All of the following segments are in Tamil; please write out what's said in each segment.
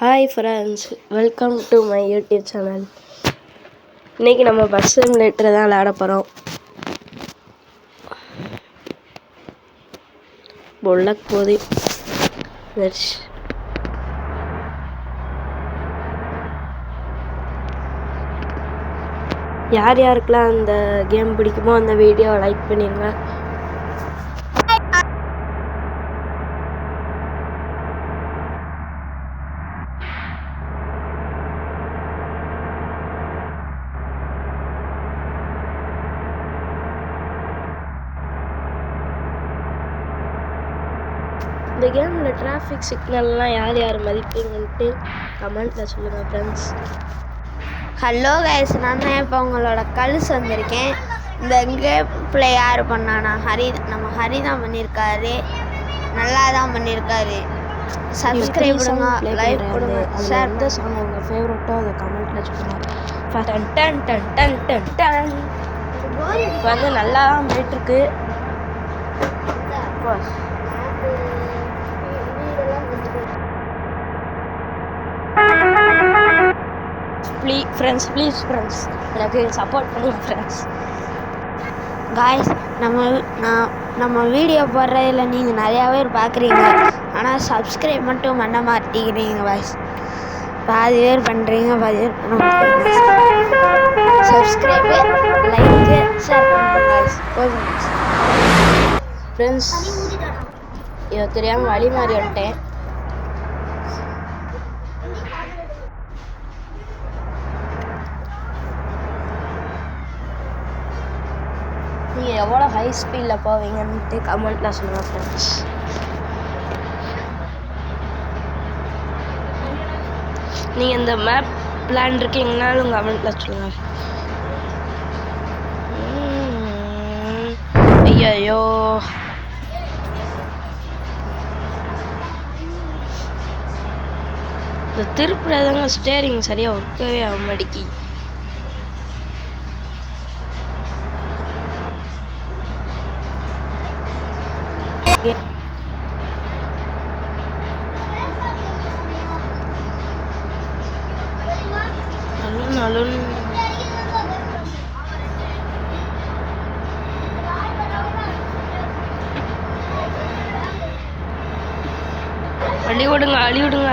Hi friends, welcome to my YouTube channel. இன்றைக்கி நம்ம பஸ் சிமுலேட்டர் தான் விளையாட போகிறோம். பொல்லக் போகுது. யார் யாருக்கெல்லாம் அந்த கேம் பிடிக்குமோ அந்த வீடியோவை லைக் பண்ணிடுங்க. இந்த கேமில் டிராஃபிக் சிக்னல்லாம் யார் யார் மதிப்பீங்கன்ட்டு கமெண்ட்டில் சொல்லுங்கள் ஃப்ரெண்ட்ஸ். ஹலோ கைஸ், நான் தான் இப்போ உங்களோட கல்ஸ் வந்திருக்கேன். இந்த கேம் பிளே யார் பண்ணானா? நம்ம ஹரி தான் பண்ணியிருக்காரு. நல்லா தான் பண்ணியிருக்காரு. சப்ஸ்கிரைப் பண்ணுங்க, லைக் கொடுங்க, ஷேர் எந்த சாங் உங்கள் ஃபேவரட்டோ அதை கமெண்ட்டில் சொல்லுங்கள். Done done done done done done. இப்போ வந்து நல்லா தான் போயிட்டுருக்கு. ப்ளீஸ் ஃப்ரெண்ட்ஸ் எனக்கு சப்போர்ட் பண்ணுங்க ஃப்ரெண்ட்ஸ். காய்ஸ், நம்ம வீடியோ போடுறதில் நீங்கள் நிறையா பேர் பார்க்குறீங்க, ஆனால் சப்ஸ்கிரைப் மட்டும் பண்ண மாட்டேங்கிறீங்க காய்ஸ். பாதி பேர் பண்ணுறீங்க, பாதி பேர் பண்ண மாட்டேங்கிறீங்க. சப்ஸ்கிரைபு, லைக்கு, ஷேர் பண்ணுங்க காய்ஸ். போதும் ஃப்ரெண்ட்ஸ், இதை தெரியாமல் வழி மாறி வந்துட்டேன். நீங்கள் எவ்வளோ ஹை ஸ்பீடில் போவீங்கன்ட்டு கமெண்ட்டில் சொல்லுங்கள் ஃப்ரெண்ட்ஸ். நீங்கள் இந்த மேப் பிளான் இருக்கீங்கன்னாலும் கமெண்ட்டில் சொல்லுங்கள். ஐயோ, இந்த திருப்புறதாங்க ஸ்டேரிங் சரியாக ஒர்க்கவே ஆக மாட்டேங்கி. அழி விடுங்க.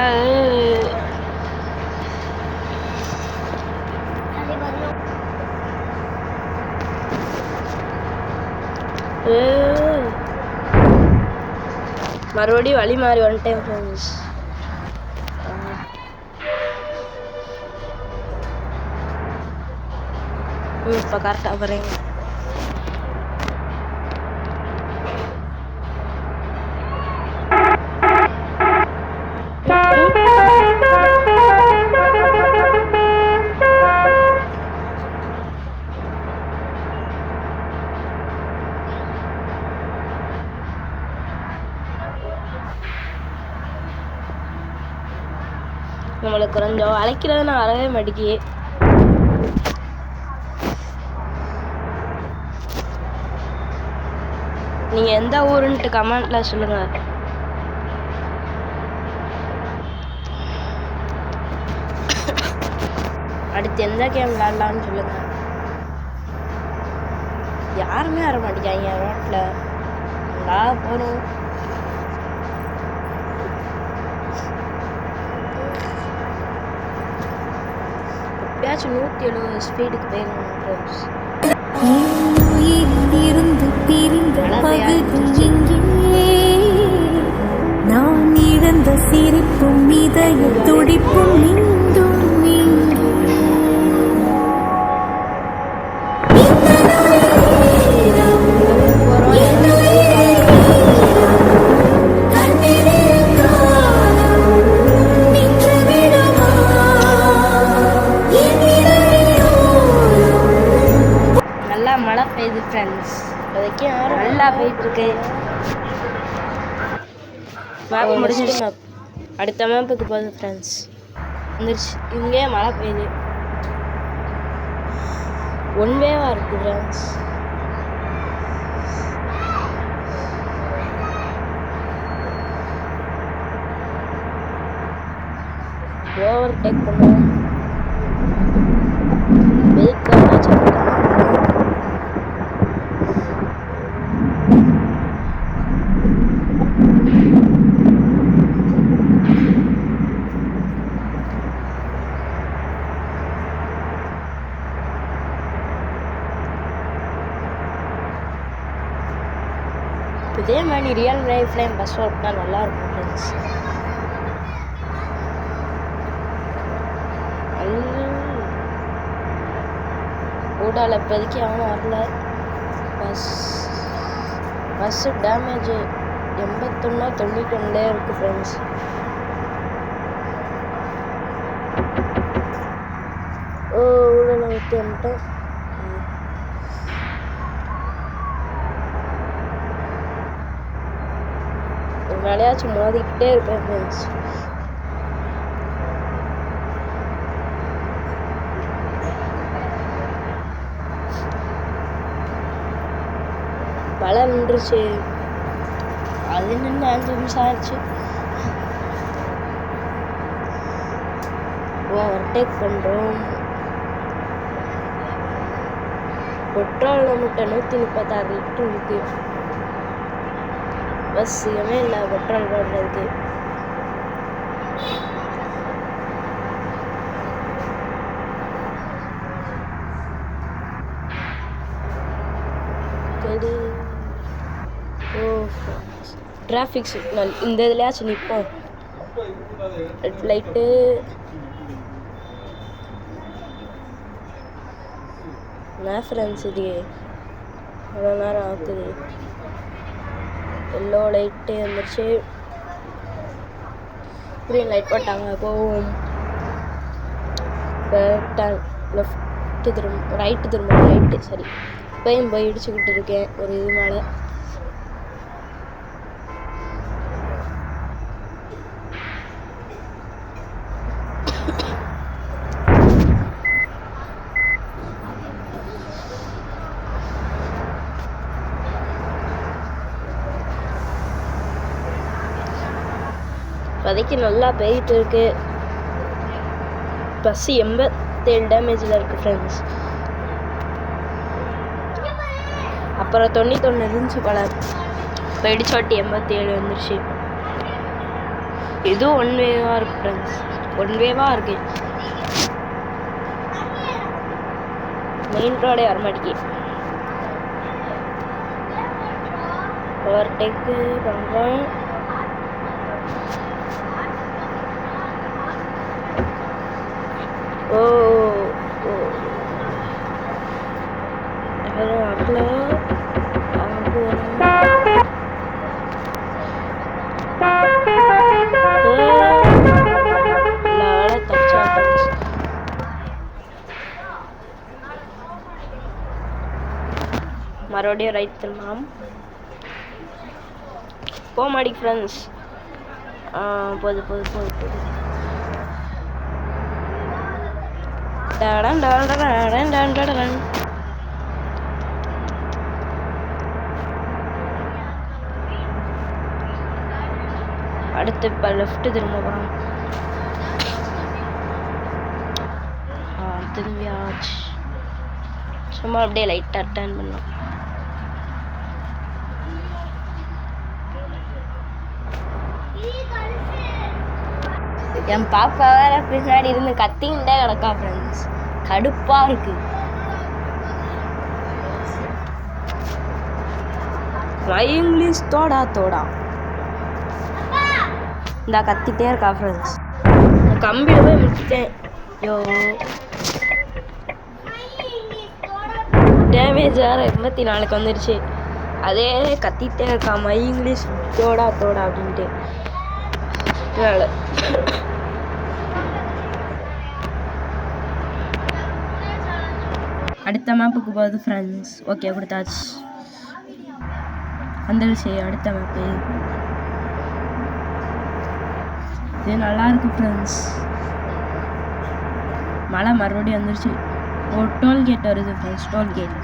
மறுபடியும் வழி மாறி வந்துட்டேன் ஃப்ரெண்ட்ஸ். இப்போ கரெக்டாக போகிறேங்க. நம்மளுக்கு கொஞ்சம் அழைக்கிறது நான் வரவே மாட்டேங்கி. நீங்கள் எந்த ஊருன்ட்டு கமெண்ட்டில் சொல்லுங்கள். அடுத்து எந்த கேம் விளாட்லான்னு சொல்லுங்கள். யாருமே வர மாட்டேங்காங்க ரோட்டில். நல்லா போகணும். எப்பயாச்சும் 170 ஸ்பீடுக்கு போயிருங்க ஃப்ரெண்ட்ஸ். நான் இழந்த சிரிப்பும் இதய துடிப்பும் மீண்டும் மழை பெய்யுது ஃப்ரெண்ட்ஸ். இப்போதைக்கு நல்லா போயிட்டுருக்கு. மேப் முடிச்சுட்டு மேப் அடுத்த மேப்புக்கு போகுது ஃப்ரெண்ட்ஸ். வந்துருச்சு. இங்கே மழை பெய்யுது. ஒன் வேவாக இருக்குது ஃப்ரெண்ட்ஸ். ஓவர் டேக் பண்ணுவோம். வெஹிக்கிள் செக் பண்ணுவோம். இதே மாதிரி ரியல் லைஃப்லேயும் பஸ் ஓட்டினா நல்லாயிருக்கும் ஃப்ரெண்ட்ஸ். ஊடால இப்போதைக்கு அவனும் வரல. பஸ்ஸு டேமேஜ் 81-91 இருக்குது ஃப்ரெண்ட்ஸ். ஊடால ஊற்றி வந்துட்டேன். விளையாச்சு மோதிக்கிட்டே இருப்பேன் ஃப்ரெண்ட்ஸ். மழை நின்றுச்சு. அது நின்று 5 நிமிஷம் ஆச்சு. ஓவர்டேக் பண்ணுறோம். பெட்ரோல் நம்மகிட்ட 136 லிட்டர் இருக்கு. அவசியமே இல்லை பெட்ரோல் போடுறதுக்கு. டிராஃபிக் சிக்னல் இந்த இதுலையாச்சும் நிற்போம். Red light. என்ன ஃப்ரெண்ட்ஸ் இது அவ்வளோ நேரம் ஆகுது. எல்லோ லைட்டு வந்துருச்சு. க்ரீன் லைட் போட்டாங்க. போவோம். லெஃப்ட்டு திரும்ப, ரைட்டு திரும்ப, ரைட்டு சரி. இப்போயும் போய் இடிச்சுக்கிட்டு இருக்கேன் ஒரு இது மேலே. இப்போதைக்கு நல்லா போயிட்டு இருக்கு. பஸ் 87 டேமேஜில் இருக்குது ஃப்ரெண்ட்ஸ். அப்புறம் 91 இருந்துச்சு போல. இப்போ இடிச்சோட்டி 87 வந்துருச்சு. இதுவும் 1 வேவாக இருக்குது ஃப்ரெண்ட்ஸ். 1 வேவாக இருக்குது. மெயின் ரோடே வரமாட்டேங்கி. ஓவர்டேக்கு பண்ணுறோம். மறுபடியும் ரைட் திரும்பலாம். போக மாட்டேங்க ஃப்ரெண்ட்ஸ். போகுது போகுது போகுது போகுது. அடுத்து இப்போ லெஃப்ட் திரும்ப போகிறோம். திரும்பியாச்சு. சும்மா அப்படியே லைட்டாக டர்ன் பண்ணோம். என் பாப்பா வேற பின்னாடி இருந்து கத்திக்கிட்டே கிடக்கா ஃப்ரெண்ட்ஸ். கடுப்பாக இருக்கு. மை இங்கிலீஷ் தோடா தோடா இந்த கத்திட்டே இருக்கா ஃப்ரெண்ட்ஸ். கம்பியில் போய் முடிச்சிட்டேன். ஐயோ டேமேஜ் வேறு 84க்கு வந்துடுச்சு. அதே கத்திட்டே இருக்கா மை இங்கிலீஷ் தோடா தோடா அப்படின்ட்டு. அடுத்த மேப்புக்கு போகுது ஃப்ரெண்ட்ஸ். ஓகே கொடுத்தாச்சு. வந்துடுச்சு அடுத்த மேப்பு. இது நல்லா இருக்கு ஃப்ரெண்ட்ஸ். மழை மறுபடியும் வந்துடுச்சு. ஒரு டோல்கேட் வருது ஃப்ரெண்ட்ஸ். டோல்கேட்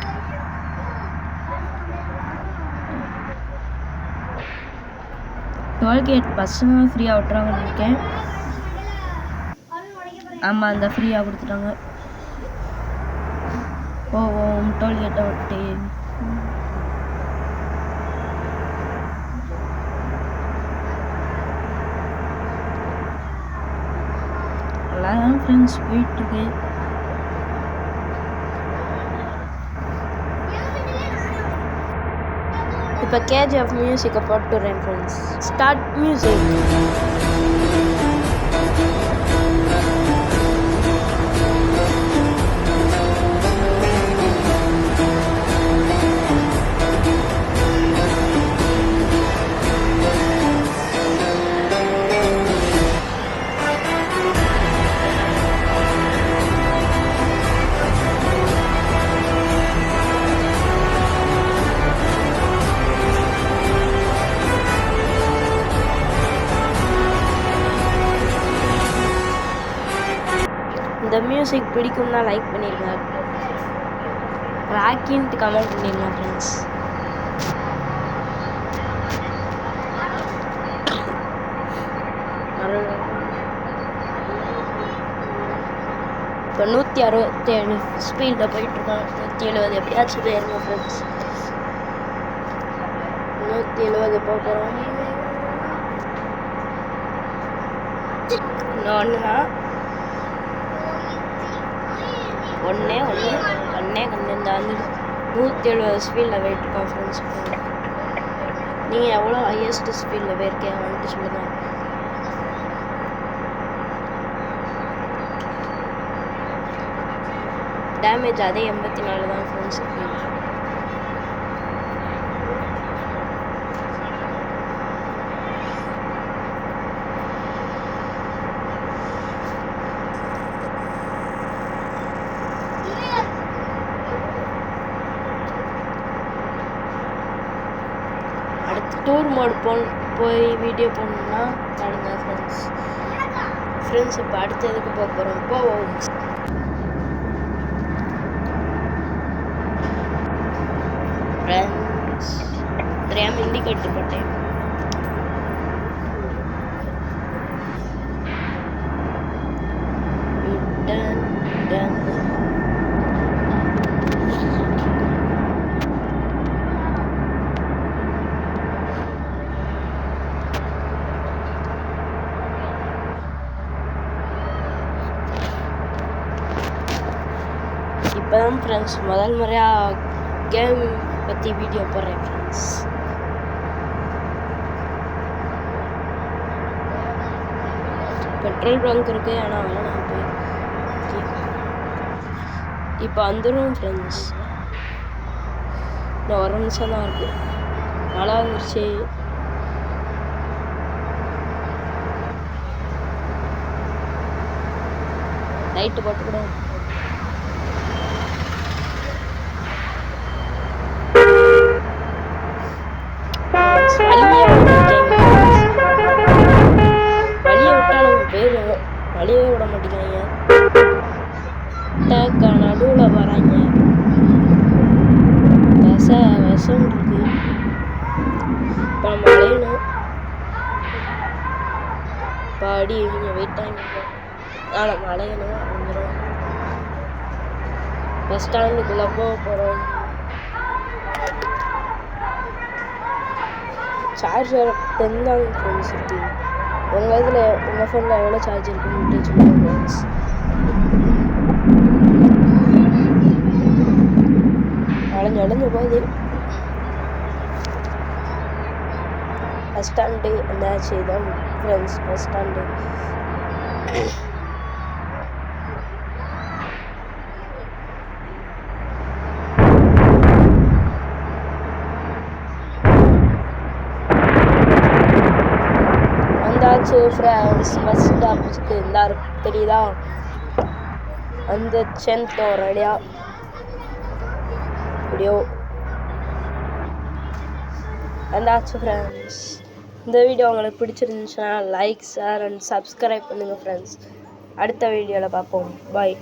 டோல்கேட் பஸ்ஸும் ஃப்ரீயாக விட்டுறாங்கன்னு நினைக்கிறேன். ஆமாம் அந்த ஃப்ரீயாக கொடுத்துட்டாங்க. போவோம் டோல்கேட்டை விட்டு. நல்லா தான் ஃப்ரெண்ட்ஸ் போயிட்டுருக்கு. இப்போ கேஜிஎஃப் மியூசிக்கை போட்டுறேன் ஃப்ரெண்ட்ஸ். Start music. இந்த மியூசிக் பிடிக்கும்னா லைக் பண்ணிடுங்க, ராக்கின்ட்டு கமெண்ட் பண்ணிடுங்க ஃப்ரெண்ட்ஸ். இப்போ 167 ஸ்பீடில் போயிட்டுருக்கோம். 170 எப்படியாச்சும் போயிருங்க ஃப்ரெண்ட்ஸ். 170 போகிறோம். ஒன்றுனா ஒன்றே கண்ணு இந்த வந்து 170 ஸ்பீடில் போயிட்டுருக்கோம் ஃப்ரெண்ட்ஸ். நீங்கள் எவ்வளோ ஹையஸ்ட் ஸ்பீடில் போயிருக்கேன் வந்துட்டு சொல்லுங்கள். டேமேஜ் அதே 84 தான் ஃப்ரெண்ட்ஸ். அடுத்து டூர் மோட் போய் வீடியோ போடணுன்னா பாருங்க ஃப்ரெண்ட்ஸ். இப்போ அடுத்து எதுக்கு போக போகிறோம்? போவோம். ஃப்ரெண்ட்ஸ் தெரியாமல் இண்டிகேட்டர் போட்டேன். இப்போ தான் ஃப்ரெண்ட்ஸ் முதல் முறையாக கேம் பற்றி வீடியோ போடுறேன் ஃப்ரெண்ட்ஸ். பெட்ரோல் பங்க் இருக்குது, ஆனால் வேணாம் போய் இப்போ வந்துடும் ஃப்ரெண்ட்ஸ். இந்த ஒரு நிமிஷம் தான் இருக்குது. மழை வந்துருச்சு. லைட்டு போட்டுக்கூடும். வழியே விட மாட்டேங்கிறாங்க. நடுவில் வராங்க. விஷம் இருக்கு. இப்போ நம்ம அலையணும். பாடி இவங்க வெயிட் டைம் நம்ம அலையணும். வந்துடும். பஸ் ஸ்டாண்டுக்குள்ளே போக போகிறோம். சார்ஜர் 10 தான் ஃப்ரெண்ட்ஸ் இருக்குது. உங்கள் இதில் உங்கள் ஃபோனில் எவ்வளோ சார்ஜ் இருக்குன்னு சொல்லுங்கள் ஃப்ரெண்ட்ஸ். அலைஞ்சு போகுது. பஸ் ஸ்டாண்டு என்னாச்சு தான் friends. Bus stand friends. Bus ஸ்டாப்புக்கு இருந்தால் தெரியுதா அந்த சென்த்தோம் ரெடியா வீடியோ வந்தாச்சு ஃப்ரெண்ட்ஸ். இந்த வீடியோ உங்களுக்கு பிடிச்சிருந்துச்சுன்னா லைக், ஷேர் அண்ட் சப்ஸ்கிரைப் பண்ணுங்கள் ஃப்ரெண்ட்ஸ். அடுத்த வீடியோவில் பார்ப்போம். பாய்.